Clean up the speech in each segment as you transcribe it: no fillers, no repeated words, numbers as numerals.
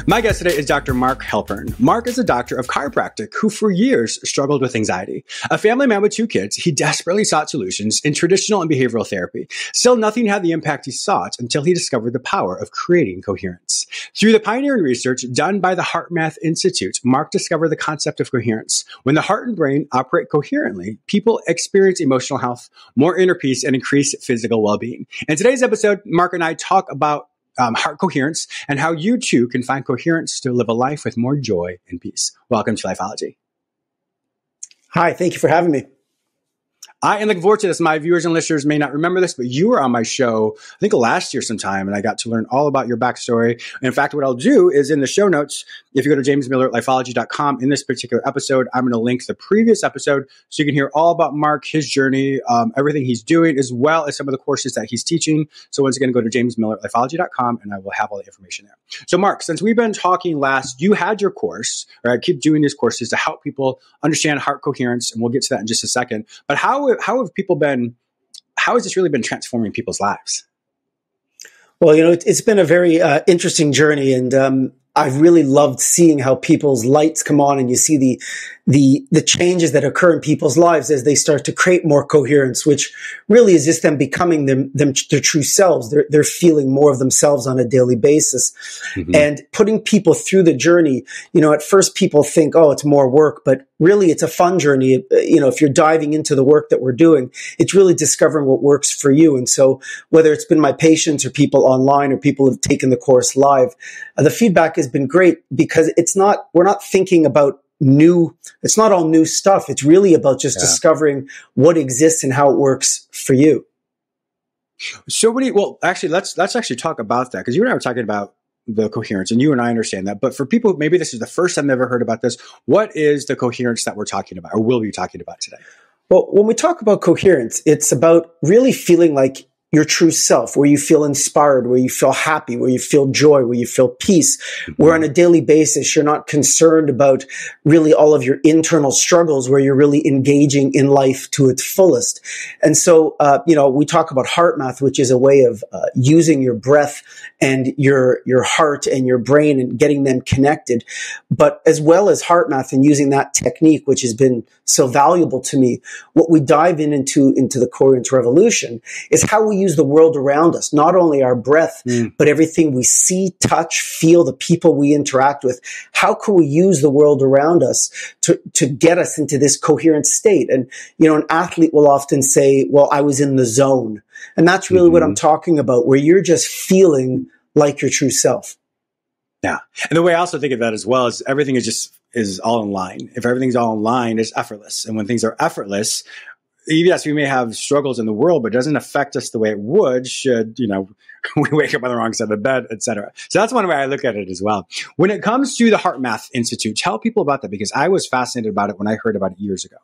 My guest today is Dr. Mark Halpern. Mark is a doctor of chiropractic who for years struggled with anxiety. A family man with 2 kids, he desperately sought solutions in traditional and behavioral therapy. Still, nothing had the impact he sought until he discovered the power of creating coherence. Through the pioneering research done by the HeartMath Institute, Mark discovered the concept of coherence. When the heart and brain operate coherently, people experience emotional health, more inner peace, and increased physical well-being. In today's episode, Mark and I talk about heart coherence and how you too can find coherence to live a life with more joy and peace. Welcome to Lifeology. Hi, thank you for having me. I am looking forward to this. My viewers and listeners may not remember this, but you were on my show, I think last year sometime, and I got to learn all about your backstory. In fact, what I'll do is in the show notes, if you go to jamesmillerlifeology.com, in this particular episode, I'm going to link the previous episode so you can hear all about Mark, his journey, everything he's doing, as well as some of the courses that he's teaching. So once again, go to jamesmillerlifeology.com and I will have all the information there. So Mark, since we've been talking last, you had your course, or I keep doing these courses to help people understand heart coherence, and we'll get to that in just a second. But how has this really been transforming people's lives? Well, it's been a very interesting journey, and I've really loved seeing how people's lights come on, and you see the changes that occur in people's lives as they start to create more coherence, which really is just them becoming their true selves. They're feeling more of themselves on a daily basis, and putting people through the journey. At first people think, oh, it's more work, but really it's a fun journey. If you're diving into the work that we're doing, it's really discovering what works for you. And so whether it's been my patients or people online or people who've taken the course live, the feedback has been great because we're not thinking about it's not all new stuff. It's really about just discovering what exists and how it works for you. So actually, let's actually talk about that, because you and I were talking about the coherence, and you and I understand that. But for people, maybe this is the first time they've ever heard about this, what is the coherence that we're talking about, or will be talking about today? Well, when we talk about coherence, it's about really feeling like your true self, where you feel inspired, where you feel happy, where you feel joy, where you feel peace, where on a daily basis, you're not concerned about really all of your internal struggles, where you're really engaging in life to its fullest. And so, we talk about heartmath, which is a way of using your breath and your heart and your brain and getting them connected. But as well as heartmath and using that technique, which has been so valuable to me, what we dive into the coherence revolution is how we use the world around us, not only our breath, but everything we see, touch, feel, the people we interact with. How can we use the world around us to get us into this coherent state? And, an athlete will often say, well, I was in the zone. And that's really what I'm talking about, where you're just feeling like your true self. Yeah. And the way I also think of that as well is everything is all in line. If everything's all in line, it's effortless. And when things are effortless, yes, we may have struggles in the world, but it doesn't affect us the way it would should, we wake up on the wrong side of the bed, et cetera. So that's one way I look at it as well. When it comes to the HeartMath Institute, tell people about that, because I was fascinated about it when I heard about it years ago.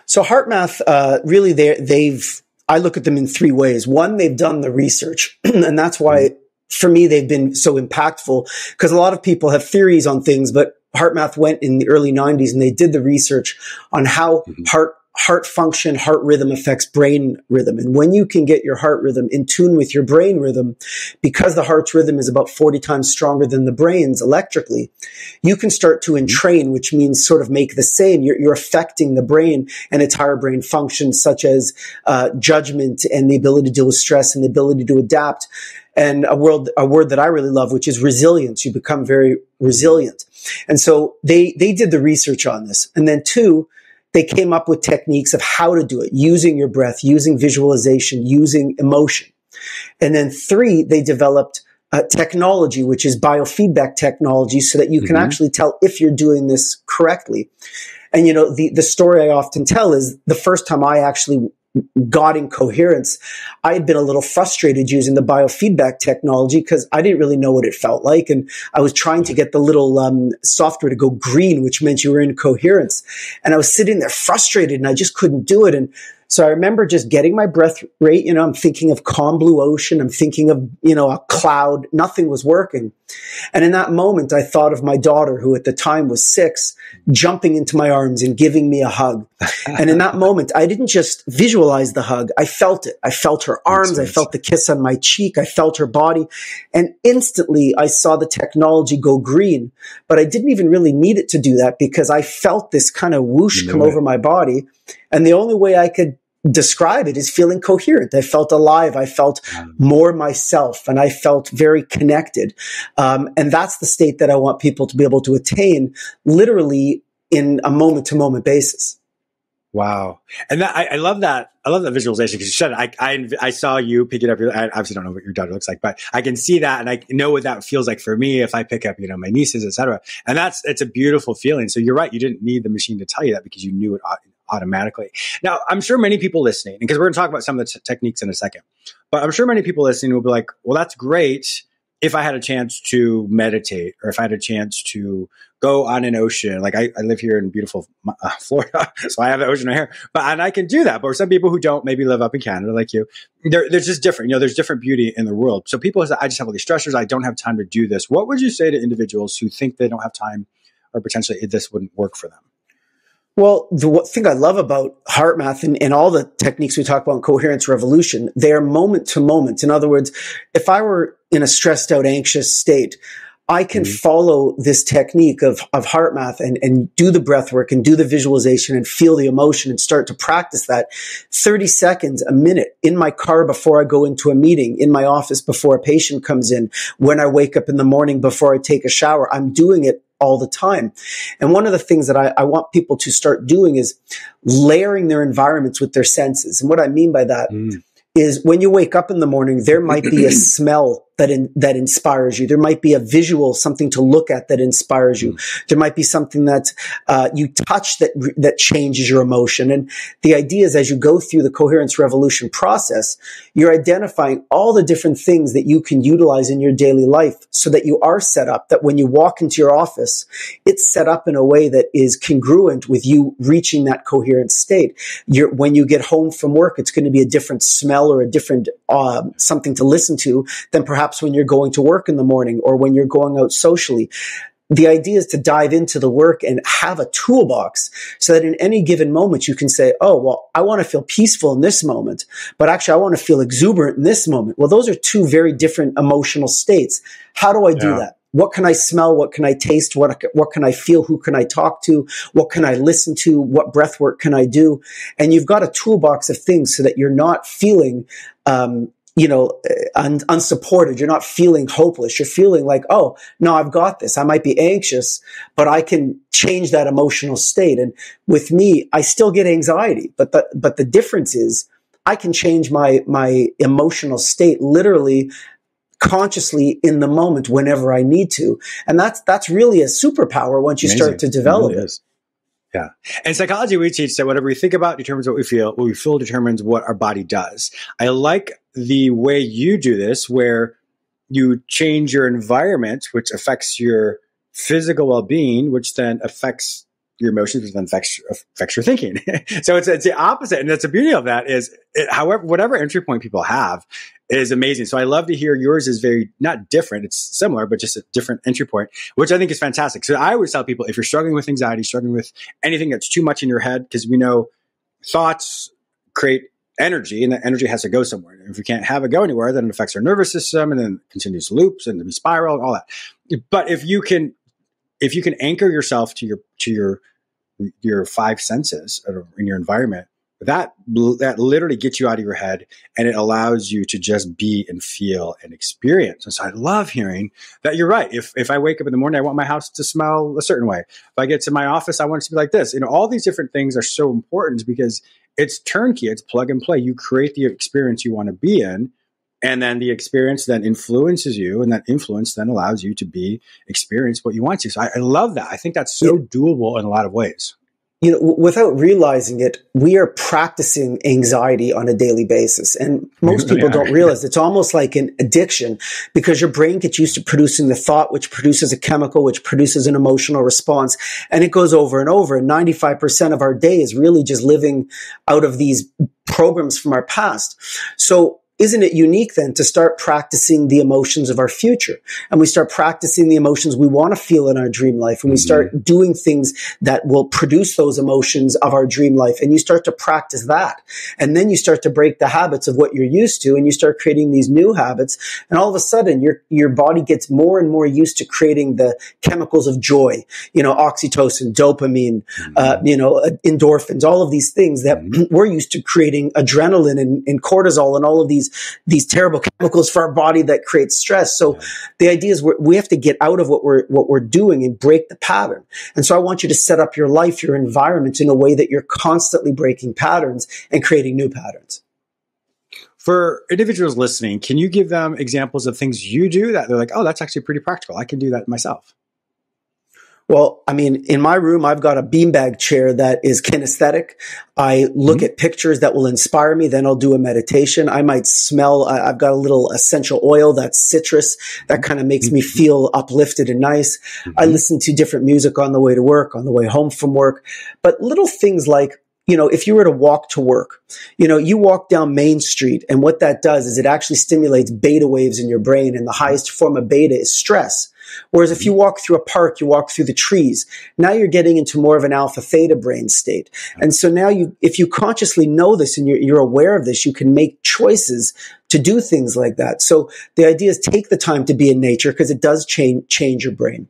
So HeartMath, really, I look at them in 3 ways. One, they've done the research, and that's why, for me, they've been so impactful, because a lot of people have theories on things, but HeartMath went in the early 90s and they did the research on how heart function, heart rhythm affects brain rhythm. And when you can get your heart rhythm in tune with your brain rhythm, because the heart's rhythm is about 40 times stronger than the brain's electrically, you can start to entrain, which means sort of make the same. You're affecting the brain and its higher brain functions, such as judgment and the ability to deal with stress and the ability to adapt. And a word that I really love, which is resilience. You become very resilient. And so they did the research on this. And then 2, they came up with techniques of how to do it, using your breath, using visualization, using emotion. And then 3, they developed technology, which is biofeedback technology, so that you can actually tell if you're doing this correctly. And, the story I often tell is the first time I actually got in coherence, I had been a little frustrated using the biofeedback technology because I didn't really know what it felt like. And I was trying to get the little software to go green, which meant you were in coherence. And I was sitting there frustrated and I just couldn't do it. And So I remember just getting my breath rate. I'm thinking of calm blue ocean. I'm thinking of, a cloud. Nothing was working. And in that moment, I thought of my daughter, who at the time was 6, jumping into my arms and giving me a hug. And in that moment, I didn't just visualize the hug. I felt it. I felt her arms. I felt the kiss on my cheek. I felt her body. And instantly I saw the technology go green, but I didn't even really need it to do that because I felt this kind of whoosh come over my body. And the only way I could describe it is feeling coherent. I felt alive. I felt more myself, and I felt very connected. And that's the state that I want people to be able to attain literally in a moment to moment basis. Wow. And I love that. I love that visualization because you said I saw you pick it up. I obviously don't know what your daughter looks like, but I can see that. And I know what that feels like for me if I pick up, my nieces, et cetera. And it's a beautiful feeling. So you're right. You didn't need the machine to tell you that because you knew it automatically. Now, I'm sure many people listening, because we're going to talk about some of the techniques in a second, but I'm sure many people listening will be like, well, that's great if I had a chance to meditate or if I had a chance to go on an ocean. Like I live here in beautiful Florida, so I have the ocean right here, and I can do that. But for some people who don't maybe live up in Canada like you, there's just different, there's different beauty in the world. So people say, I just have all these stressors. I don't have time to do this. What would you say to individuals who think they don't have time or potentially this wouldn't work for them? Well, the thing I love about HeartMath and all the techniques we talk about in Coherence Revolution, they are moment to moment. In other words, if I were in a stressed out, anxious state, I can follow this technique of HeartMath and do the breath work and do the visualization and feel the emotion and start to practice that 30 seconds, a minute in my car before I go into a meeting, in my office before a patient comes in, when I wake up in the morning before I take a shower. I'm doing it all the time. And one of the things that I want people to start doing is layering their environments with their senses. And what I mean by that is when you wake up in the morning, there might be a smell that inspires you. There might be a visual, something to look at that inspires you. There might be something that you touch that changes your emotion. And the idea is as you go through the Coherence Revolution process, you're identifying all the different things that you can utilize in your daily life so that you are set up, that when you walk into your office, it's set up in a way that is congruent with you reaching that coherent state. When you get home from work, it's going to be a different smell or a different something to listen to than perhaps when you're going to work in the morning or when you're going out socially. The idea is to dive into the work and have a toolbox so that in any given moment you can say, oh, well, I want to feel peaceful in this moment, but actually I want to feel exuberant in this moment. Well, those are two very different emotional states. How do I do that? What can I smell? What can I taste? What can I feel? Who can I talk to? What can I listen to? What breath work can I do? And you've got a toolbox of things so that you're not feeling, unsupported. You're not feeling hopeless. You're feeling like, oh, no, I've got this. I might be anxious, but I can change that emotional state. And with me, I still get anxiety, but the difference is I can change my emotional state literally consciously in the moment whenever I need to. And that's really a superpower once you start to develop it. Yeah. In psychology, we teach that whatever we think about determines what we feel. What we feel determines what our body does. I like the way you do this, where you change your environment, which affects your physical well-being, which then affects your emotions, which then affects your thinking. So it's the opposite. And that's the beauty of that is, however, whatever entry point people have is amazing. So I love to hear yours is very, not different, it's similar, but just a different entry point, which I think is fantastic. So I always tell people, if you're struggling with anxiety, struggling with anything that's too much in your head, because we know thoughts create energy, and that energy has to go somewhere. And if we can't have it go anywhere, then it affects our nervous system, and then continues loops and the spiral and all that. But if you can anchor yourself to your five senses in your environment, that literally gets you out of your head, and it allows you to just be and feel and experience. And so I love hearing that you're right. If I wake up in the morning, I want my house to smell a certain way. If I get to my office, I want it to be like this. All these different things are so important because it's turnkey. It's plug and play. You create the experience you want to be in, and then the experience then influences you, and that influence then allows you to experience what you want to. So I love that. I think that's so doable in a lot of ways. without realizing it, we are practicing anxiety on a daily basis. And most people don't realize it's almost like an addiction, because your brain gets used to producing the thought, which produces a chemical, which produces an emotional response. And it goes over and over. And 95% of our day is really just living out of these programs from our past. So isn't it unique then to start practicing the emotions of our future? And we start practicing the emotions we want to feel in our dream life. And we start doing things that will produce those emotions of our dream life. And you start to practice that. And then you start to break the habits of what you're used to, and you start creating these new habits. And all of a sudden your body gets more and more used to creating the chemicals of joy, oxytocin, dopamine, endorphins, all of these things that we're used to creating, adrenaline and cortisol and all of these terrible chemicals for our body that create stress. So the idea is we have to get out of what we're doing and break the pattern. And so I want you to set up your life, your environment in a way that you're constantly breaking patterns and creating new patterns. For individuals listening, can you give them examples of things you do that they're like, oh, that's actually pretty practical. I can do that myself. Well, I mean, in my room, I've got a beanbag chair that is kinesthetic. I look at pictures that will inspire me. Then I'll do a meditation. I might smell, I've got a little essential oil that's citrus that kind of makes me feel uplifted and nice. I listen to different music on the way to work, on the way home from work. But little things like, if you were to walk to work, you walk down Main Street, and what that does is it actually stimulates beta waves in your brain. And the highest form of beta is stress. Whereas if you walk through a park, you walk through the trees, now you're getting into more of an alpha theta brain state. And so now if you consciously know this and you're aware of this, you can make choices to do things like that. So the idea is take the time to be in nature, because it does change your brain.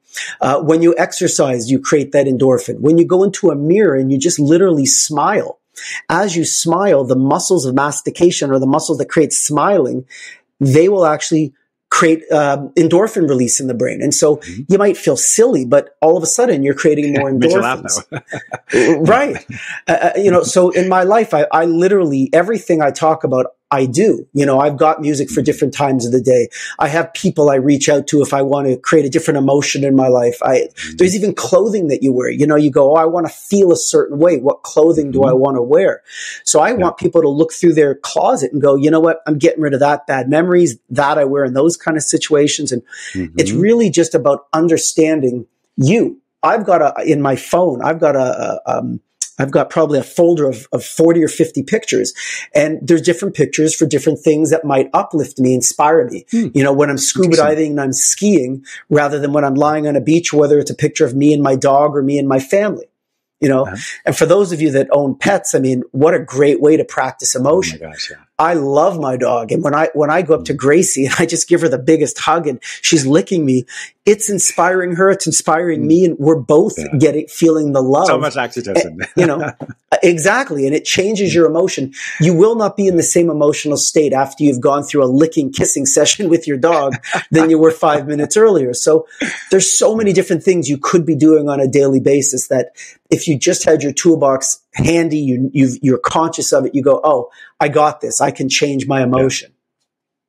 When you exercise, you create that endorphin. When you go into a mirror and you just literally smile, as you smile, the muscles of mastication, or the muscles that create smiling, they will actually create endorphin release in the brain. And so you might feel silly, but all of a sudden you're creating more endorphins. Right. So in my life, I literally, everything I talk about, I do. I've got music for different times of the day. I have people I reach out to if I want to create a different emotion in my life. There's even clothing that you wear. You go, oh, I want to feel a certain way. What clothing do I want to wear? So I want people to look through their closet and go, you know what? I'm getting rid of that bad memories that I wear in those kind of situations. And it's really just about understanding you. I've got in my phone, I've got probably a folder of 40 or 50 pictures, and there's different pictures for different things that might uplift me, inspire me. When I'm scuba diving and I'm skiing, rather than when I'm lying on a beach, whether it's a picture of me and my dog or me and my family. And for those of you that own pets, I mean, what a great way to practice emotion. Oh my gosh, yeah. I love my dog. And when I go up to Gracie and I just give her the biggest hug and she's licking me, it's inspiring her. It's inspiring me. And we're both feeling the love. So much oxytocin. Exactly. And it changes your emotion. You will not be in the same emotional state after you've gone through a licking, kissing session with your dog than you were 5 minutes earlier. So there's so many different things you could be doing on a daily basis that if you just had your toolbox handy, you're conscious of it, you go, oh, I got this. I can change my emotion.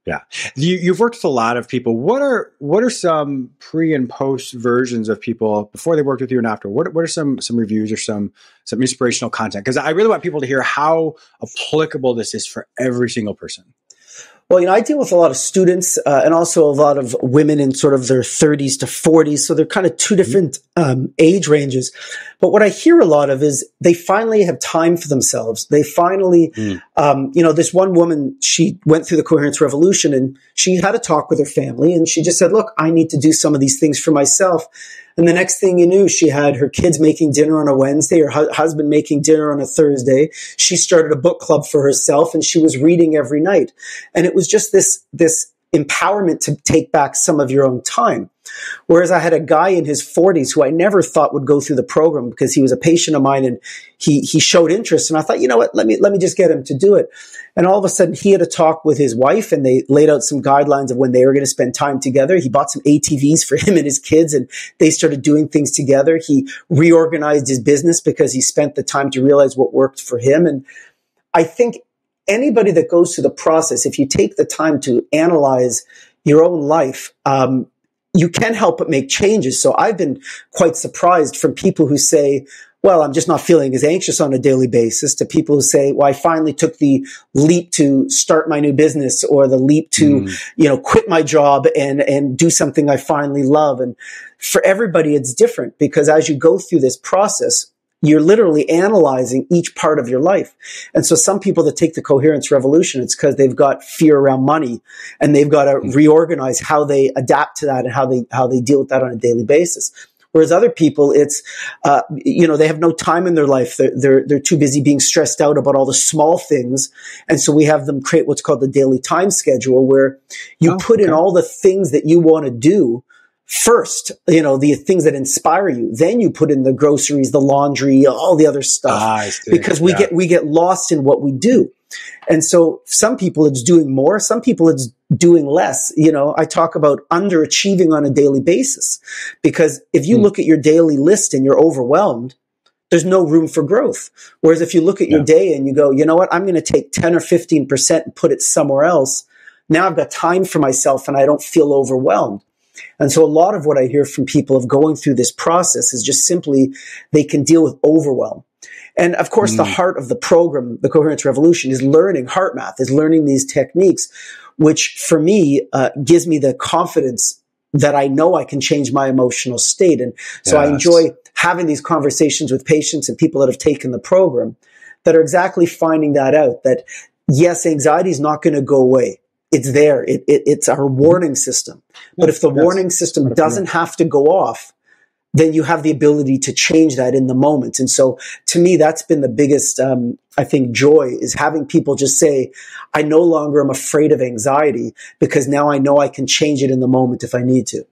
Yeah. You've worked with a lot of people. What are some pre and post versions of people before they worked with you and after? What are some reviews or some inspirational content? Because I really want people to hear how applicable this is for every single person. Well, I deal with a lot of students and also a lot of women in sort of their 30s to 40s. So they're kind of two different age ranges. But what I hear a lot of is they finally have time for themselves. They finally, this one woman, she went through the Coherence revolution and she had a talk with her family and she just said, look, I need to do some of these things for myself. And the next thing you knew, she had her kids making dinner on a Wednesday, her husband making dinner on a Thursday. She started a book club for herself and she was reading every night. And it was just this empowerment to take back some of your own time. Whereas I had a guy in his 40s who I never thought would go through the program because he was a patient of mine and he showed interest. And I thought, you know what, let me just get him to do it. And all of a sudden he had a talk with his wife and they laid out some guidelines of when they were going to spend time together. He bought some ATVs for him and his kids and they started doing things together. He reorganized his business because he spent the time to realize what worked for him. And I think anybody that goes through the process, if you take the time to analyze your own life, you can help but make changes. So I've been quite surprised from people who say, well, I'm just not feeling as anxious on a daily basis, to people who say, well, I finally took the leap to start my new business, or the leap to, quit my job and do something I finally love. And for everybody, it's different, because as you go through this process, you're literally analyzing each part of your life. And so some people that take the Coherence Revolution, it's because they've got fear around money, and they've got to reorganize how they adapt to that and how they deal with that on a daily basis. Whereas other people, it's, they have no time in their life. They're too busy being stressed out about all the small things. And so we have them create what's called the daily time schedule, where you put in all the things that you want to do first, the things that inspire you. Then you put in the groceries, the laundry, all the other stuff, because we get lost in what we do. And so some people it's doing more, some people it's doing less. I talk about underachieving on a daily basis, because if you look at your daily list and you're overwhelmed, there's no room for growth. Whereas if you look at your day and you go, you know what, I'm going to take 10 or 15% and put it somewhere else. Now I've got time for myself and I don't feel overwhelmed. And so a lot of what I hear from people of going through this process is just simply they can deal with overwhelm. And of course, the heart of the program, the Coherence Revolution, is learning heartmath, is learning these techniques, which for me gives me the confidence that I know I can change my emotional state. And so I enjoy having these conversations with patients and people that have taken the program that are exactly finding that out, that yes, anxiety is not going to go away. It's there. It's our warning system. But if the warning system doesn't have to go off, then you have the ability to change that in the moment. And so to me, that's been the biggest, I think, joy, is having people just say, I no longer am afraid of anxiety, because now I know I can change it in the moment if I need to.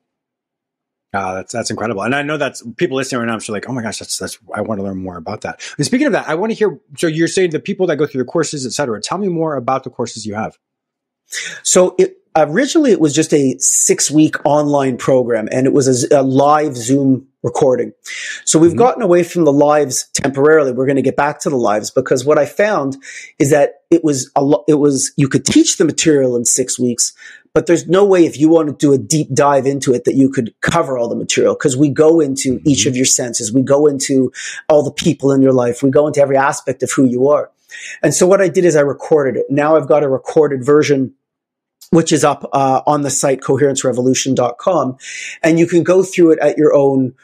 That's incredible. And I know that's people listening right now, I'm sure like, oh my gosh, that's, I want to learn more about that. And speaking of that, I want to hear, so you're saying the people that go through the courses, et cetera, tell me more about the courses you have. So originally it was just a 6-week online program, and it was a live Zoom recording. So we've gotten away from the lives temporarily. We're going to get back to the lives, because what I found is that it was you could teach the material in 6 weeks, but there's no way, if you want to do a deep dive into it, that you could cover all the material, because we go into each of your senses. We go into all the people in your life. We go into every aspect of who you are. And so what I did is I recorded it. Now I've got a recorded version, which is up on the site coherencerevolution.com, and you can go through it at your own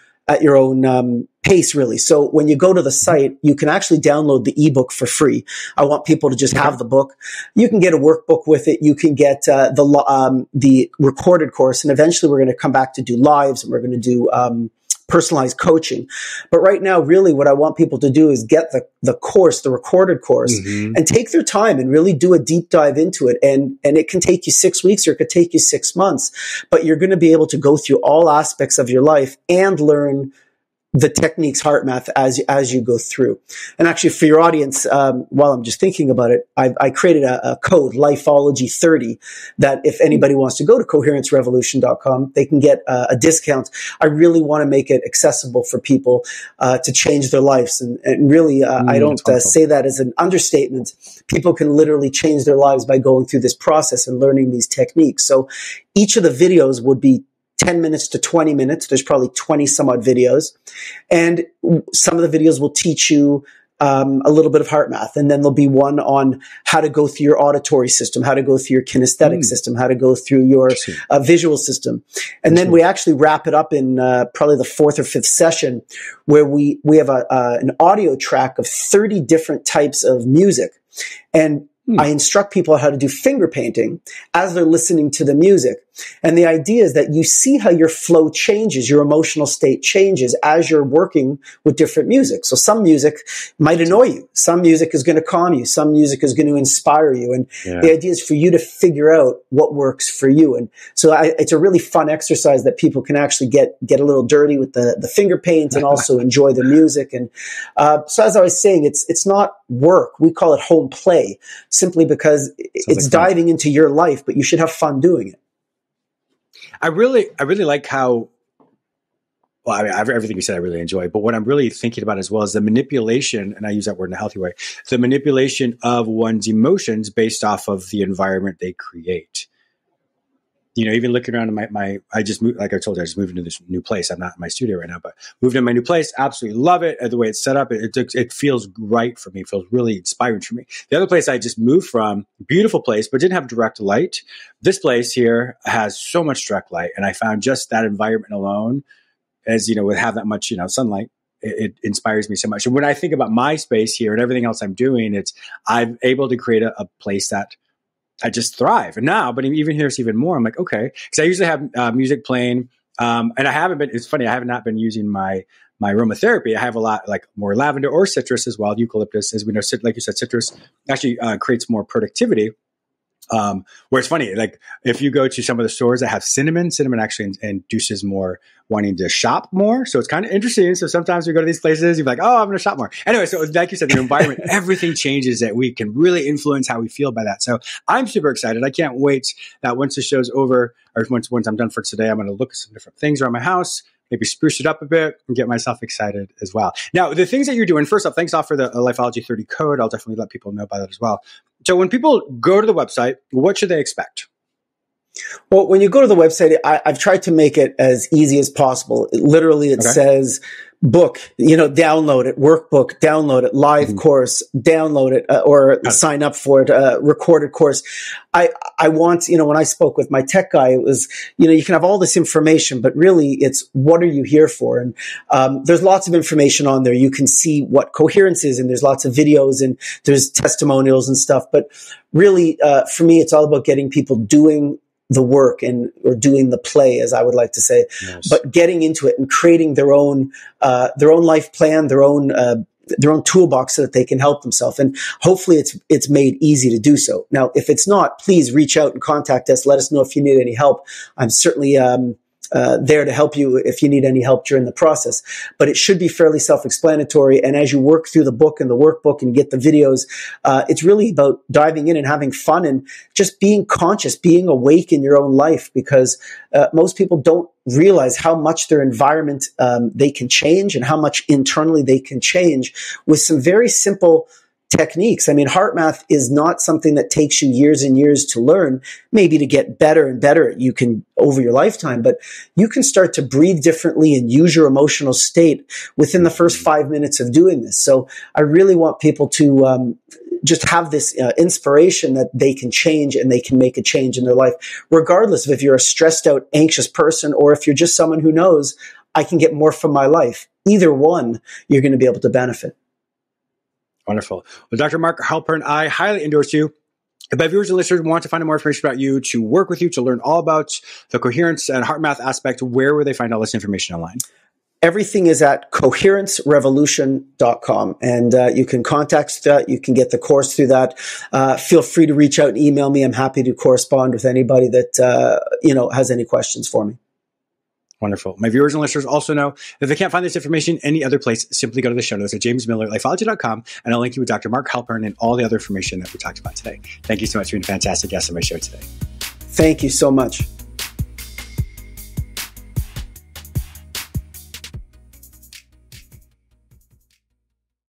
pace, really. So when you go to the site, you can actually download the ebook for free. I want people to just have the book. You can get a workbook with it. You can get the recorded course, and eventually we're going to come back to do lives, and we're going to do personalized coaching. But right now, really what I want people to do is get the course, the recorded course, and take their time and really do a deep dive into it. And it can take you 6 weeks, or it could take you 6 months, but you're going to be able to go through all aspects of your life and learn the techniques, heartmath, as you go through. And actually, for your audience, while I'm just thinking about it, I created a code, Lifeology30, that if anybody wants to go to coherencerevolution.com, they can get a discount. I really want to make it accessible for people to change their lives. And really, I don't say that as an understatement. People can literally change their lives by going through this process and learning these techniques. So each of the videos would be 10 minutes to 20 minutes. There's probably 20 some odd videos. And some of the videos will teach you a little bit of heartmath. And then there'll be one on how to go through your auditory system, how to go through your kinesthetic system, how to go through your visual system. And then we actually wrap it up in probably the 4th or 5th session, where we have an audio track of 30 different types of music. And I instruct people how to do finger painting as they're listening to the music. And the idea is that you see how your flow changes, your emotional state changes as you're working with different music. So some music might annoy you. Some music is going to calm you. Some music is going to inspire you. And the idea is for you to figure out what works for you. And so it's a really fun exercise that people can actually get a little dirty with the finger paint and also enjoy the music. And so as I was saying, it's not work. We call it home play, simply because it's diving into your life, but you should have fun doing it. I really like how, well, I mean, everything you said, I really enjoy, but what I'm really thinking about as well is the manipulation, and I use that word in a healthy way, the manipulation of one's emotions based off of the environment they create. even looking around I just moved, like I told you, I just moved into this new place. I'm not in my studio right now, but moved into my new place. Absolutely love it. The way it's set up, it feels right for me. It feels really inspiring for me. The other place I just moved from, beautiful place, but didn't have direct light. This place here has so much direct light. And I found just that environment alone, as would have that much, sunlight. It inspires me so much. And when I think about my space here and everything else I'm doing, I'm able to create a place that I just thrive. And now, but even here, it's even more. I'm like, okay, because I usually have music playing, and I haven't been. It's funny, I have not been using my aromatherapy. I have a lot like more lavender or citrus as well. Eucalyptus, as we know, like you said, citrus actually creates more productivity. Where it's funny, like if you go to some of the stores that have cinnamon actually induces more wanting to shop more. So it's kind of interesting. So sometimes we go to these places, you're like, oh, I'm going to shop more. Anyway, so like you said, the environment, everything changes that we can really influence how we feel by that. So I'm super excited. I can't wait that once the show's over, or once I'm done for today, I'm going to look at some different things around my house, maybe spruce it up a bit and get myself excited as well. Now, the things that you're doing, first off, thanks off for the Lifeology 30 code. I'll definitely let people know about that as well. So when people go to the website, what should they expect? Well, when you go to the website, I've tried to make it as easy as possible. It says book, download it, workbook, download it, live course, download it, or sign up for it, recorded course. I want, when I spoke with my tech guy, it was, you can have all this information, but really it's what are you here for? And there's lots of information on there. You can see what Coherence is, and there's lots of videos and there's testimonials and stuff. But really, for me, it's all about getting people doing the work or doing the play, as I would like to say, yes. But getting into it and creating their own life plan, their own toolbox so that they can help themselves. And hopefully it's made easy to do so. Now, if it's not, please reach out and contact us. Let us know if you need any help. I'm certainly, there to help you if you need any help during the process. But it should be fairly self-explanatory. And as you work through the book and the workbook and get the videos, it's really about diving in and having fun and just being conscious, being awake in your own life, because most people don't realize how much their environment they can change and how much internally they can change with some very simple techniques. I mean, HeartMath is not something that takes you years and years to learn, maybe to get better and better you can over your lifetime, but you can start to breathe differently and use your emotional state within the first 5 minutes of doing this. So I really want people to just have this inspiration that they can change and they can make a change in their life, regardless of if you're a stressed out, anxious person, or if you're just someone who knows I can get more from my life. Either one, you're going to be able to benefit. Wonderful. Well, Dr. Mark Halpern, I highly endorse you. If my viewers and listeners want to find out more information about you, to work with you, to learn all about the Coherence and HeartMath aspect, where will they find all this information online? Everything is at coherencerevolution.com, and you can contact that. You can get the course through that. Feel free to reach out and email me. I'm happy to correspond with anybody that has any questions for me. Wonderful. My viewers and listeners also know that if they can't find this information any other place, simply go to the show notes at jamesmillerlifeology.com, and I'll link you with Dr. Mark Halpern and all the other information that we talked about today. Thank you so much for being a fantastic guest on my show today. Thank you so much.